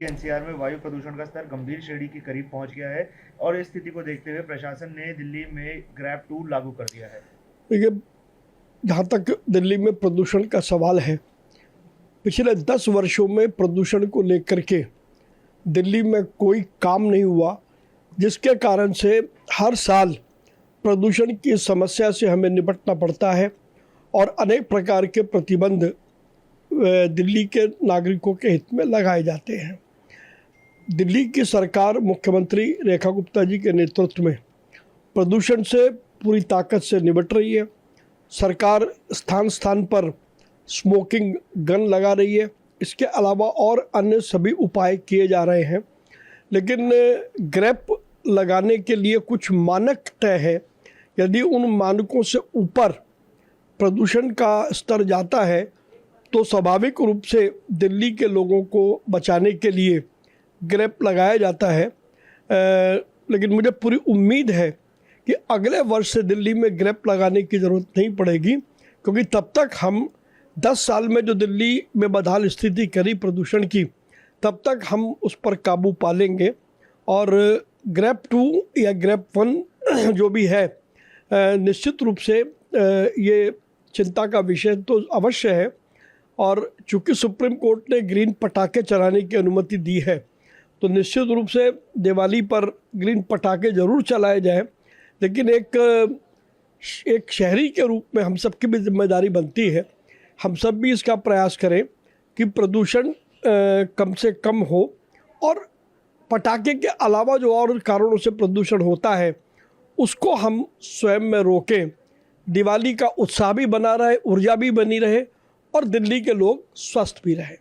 NCR में वायु प्रदूषण का स्तर गंभीर श्रेणी के करीब पहुंच गया है और इस स्थिति को देखते हुए प्रशासन ने दिल्ली में ग्रैब 2 लागू कर दिया है। देखिए, जहाँ तक दिल्ली में प्रदूषण का सवाल है, पिछले 10 वर्षों में प्रदूषण को लेकर के दिल्ली में कोई काम नहीं हुआ, जिसके कारण से हर साल प्रदूषण की समस्या से हमें निपटना पड़ता है और अनेक प्रकार के प्रतिबंध दिल्ली के नागरिकों के हित में लगाए जाते हैं। दिल्ली की सरकार मुख्यमंत्री रेखा गुप्ता जी के नेतृत्व में प्रदूषण से पूरी ताकत से निपट रही है। सरकार स्थान स्थान पर स्मोकिंग गन लगा रही है। इसके अलावा और अन्य सभी उपाय किए जा रहे हैं, लेकिन ग्रैप लगाने के लिए कुछ मानक तय है। यदि उन मानकों से ऊपर प्रदूषण का स्तर जाता है तो स्वाभाविक रूप से दिल्ली के लोगों को बचाने के लिए ग्रैप लगाया जाता है। लेकिन मुझे पूरी उम्मीद है कि अगले वर्ष से दिल्ली में ग्रैप लगाने की ज़रूरत नहीं पड़ेगी, क्योंकि तब तक हम 10 साल में जो दिल्ली में बदहाल स्थिति करी प्रदूषण की, तब तक हम उस पर काबू पा लेंगे। और ग्रैप 2 या ग्रैप 1 जो भी है, निश्चित रूप से ये चिंता का विषय तो अवश्य है। और चूँकि सुप्रीम कोर्ट ने ग्रीन पटाखे चलाने की अनुमति दी है, तो निश्चित रूप से दिवाली पर ग्रीन पटाखे ज़रूर चलाए जाएं। लेकिन एक शहरी के रूप में हम सबकी भी जिम्मेदारी बनती है, हम सब भी इसका प्रयास करें कि प्रदूषण कम से कम हो, और पटाखे के अलावा जो और कारणों से प्रदूषण होता है उसको हम स्वयं में रोकें। दिवाली का उत्साह भी बना रहे, ऊर्जा भी बनी रहे और दिल्ली के लोग स्वस्थ भी रहे।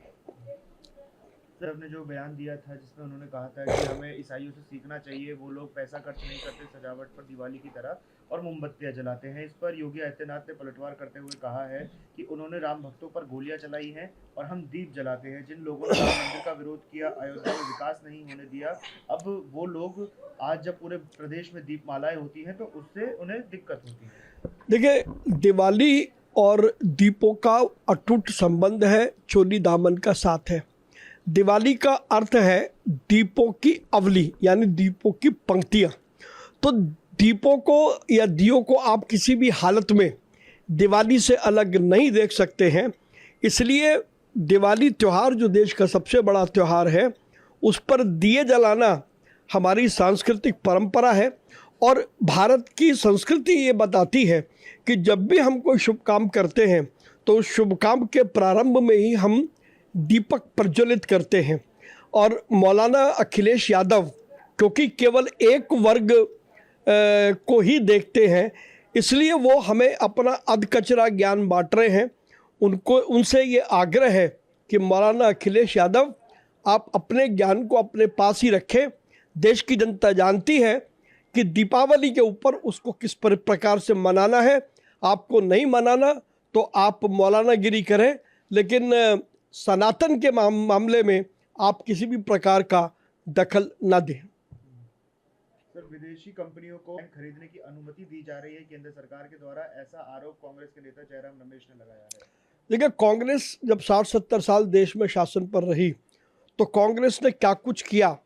सर ने जो बयान दिया था जिसमें उन्होंने कहा था कि हमें ईसाइयों से सीखना चाहिए, वो लोग पैसा खर्च नहीं करते सजावट पर दिवाली की तरह और मोमबत्तियां जलाते हैं। इस पर योगी आदित्यनाथ ने पलटवार करते हुए कहा है कि उन्होंने राम भक्तों पर गोलियां चलाई हैं और हम दीप जलाते हैं। जिन लोगों ने राम मंदिर का विरोध किया, अयोध्या में विकास नहीं होने दिया, अब वो लोग आज जब पूरे प्रदेश में दीपमालाएं होती हैं तो उससे उन्हें दिक्कत होती है। देखिए, दिवाली और दीपों का अटूट संबंध है, चोली दामन का साथ है। दिवाली का अर्थ है दीपों की अवली, यानी दीपों की पंक्तियाँ। तो दीपों को या दियों को आप किसी भी हालत में दिवाली से अलग नहीं देख सकते हैं। इसलिए दिवाली त्यौहार जो देश का सबसे बड़ा त्यौहार है, उस पर दिए जलाना हमारी सांस्कृतिक परंपरा है। और भारत की संस्कृति ये बताती है कि जब भी हम कोई शुभ काम करते हैं तो उस शुभ काम के प्रारंभ में ही हम दीपक प्रज्वलित करते हैं। और मौलाना अखिलेश यादव, क्योंकि केवल एक वर्ग को ही देखते हैं, इसलिए वो हमें अपना अधकचरा ज्ञान बांट रहे हैं। उनसे ये आग्रह है कि मौलाना अखिलेश यादव, आप अपने ज्ञान को अपने पास ही रखें। देश की जनता जानती है कि दीपावली के ऊपर उसको किस प्रकार से मनाना है। आपको नहीं मनाना तो आप मौलाना गिरी करें, लेकिन सनातन के मामले में आप किसी भी प्रकार का दखल न दें। सर, विदेशी कंपनियों को खरीदने की अनुमति दी जा रही है केंद्र सरकार के द्वारा, ऐसा आरोप कांग्रेस के नेता जयराम रमेश ने लगाया है। देखिए, कांग्रेस जब 60-70 साल देश में शासन पर रही तो कांग्रेस ने क्या कुछ किया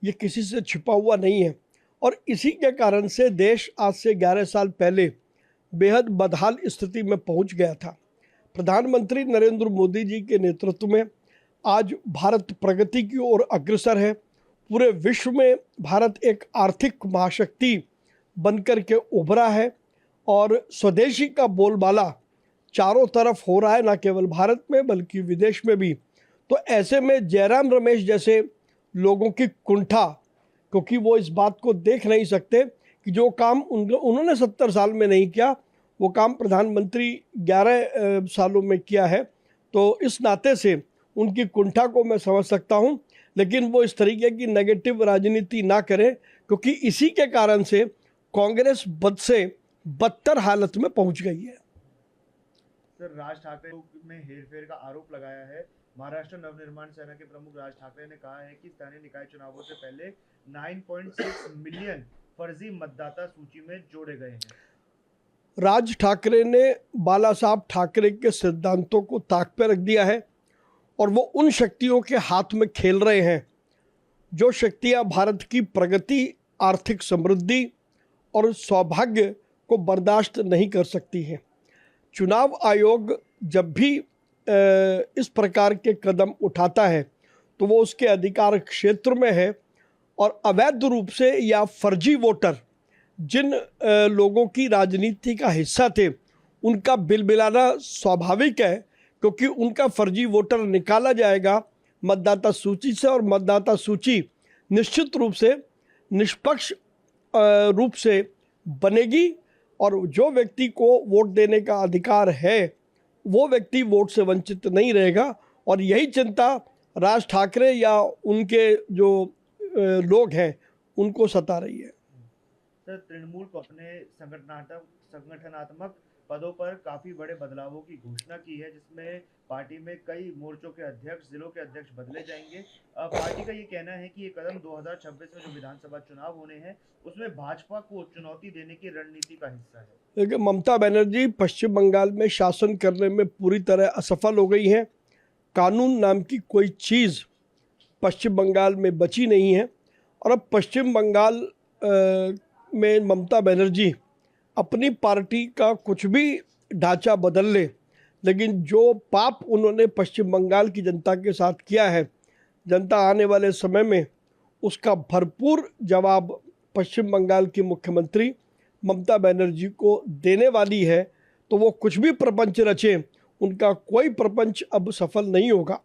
ये किसी से छिपा हुआ नहीं है। और इसी के कारण से देश आज से 11 साल पहले बेहद बदहाल स्थिति में पहुंच गया था। प्रधानमंत्री नरेंद्र मोदी जी के नेतृत्व में आज भारत प्रगति की ओर अग्रसर है। पूरे विश्व में भारत एक आर्थिक महाशक्ति बनकर के उभरा है और स्वदेशी का बोलबाला चारों तरफ हो रहा है, न केवल भारत में बल्कि विदेश में भी। तो ऐसे में जयराम रमेश जैसे लोगों की कुंठा, क्योंकि वो इस बात को देख नहीं सकते कि जो काम उन्होंने 70 साल में नहीं किया, वो काम प्रधानमंत्री 11 सालों में किया है, तो इस नाते से उनकी कुंठा को मैं समझ सकता हूं। लेकिन वो इस तरीके की नेगेटिव राजनीति ना करें, क्योंकि इसी के कारण से कांग्रेस बद से बदतर हालत में पहुंच गई है। सर, राज ठाकरे में हेरफेर का आरोप लगाया है। महाराष्ट्र नवनिर्माण सेना के प्रमुख राज ठाकरे ने कहा है कि स्थानीय निकाय चुनावों से पहले 9.6 मिलियन फर्जी मतदाता सूची में जोड़े गए हैं। राज ठाकरे ने बाला साहब ठाकरे के सिद्धांतों को ताक पर रख दिया है। और वो उन शक्तियों के हाथ में खेल रहे हैं जो शक्तियां भारत की प्रगति, आर्थिक समृद्धि और सौभाग्य को बर्दाश्त नहीं कर सकती हैं। चुनाव आयोग जब भी इस प्रकार के कदम उठाता है तो वो उसके अधिकार क्षेत्र में है, और अवैध रूप से या फर्जी वोटर जिन लोगों की राजनीति का हिस्सा थे उनका बिलबिलाना स्वाभाविक है, क्योंकि उनका फर्जी वोटर निकाला जाएगा मतदाता सूची से, और मतदाता सूची निश्चित रूप से निष्पक्ष रूप से बनेगी, और जो व्यक्ति को वोट देने का अधिकार है वो व्यक्ति वोट से वंचित नहीं रहेगा। और यही चिंता राज ठाकरे या उनके जो लोग हैं उनको सता रही है। सर, तृणमूल को अपने संगठनात्मक पदों पर काफी बड़े बदलावों की घोषणा की है, जिसमें पार्टी में कई मोर्चों के अध्यक्ष, जिलों के अध्यक्ष बदले जाएंगे। पार्टी का ये कहना है कि ये कदम 2026 में जो विधानसभा चुनाव होने हैं उसमें भाजपा को चुनौती देने की रणनीति का हिस्सा है। देखिए, ममता बनर्जी पश्चिम बंगाल में शासन करने में पूरी तरह असफल हो गई हैं। कानून नाम की कोई चीज़ पश्चिम बंगाल में बची नहीं है, और अब पश्चिम बंगाल में ममता बनर्जी अपनी पार्टी का कुछ भी ढांचा बदल ले, लेकिन जो पाप उन्होंने पश्चिम बंगाल की जनता के साथ किया है, जनता आने वाले समय में उसका भरपूर जवाब पश्चिम बंगाल की मुख्यमंत्री ममता बनर्जी को देने वाली है। तो वो कुछ भी प्रपंच रचे, उनका कोई प्रपंच अब सफल नहीं होगा।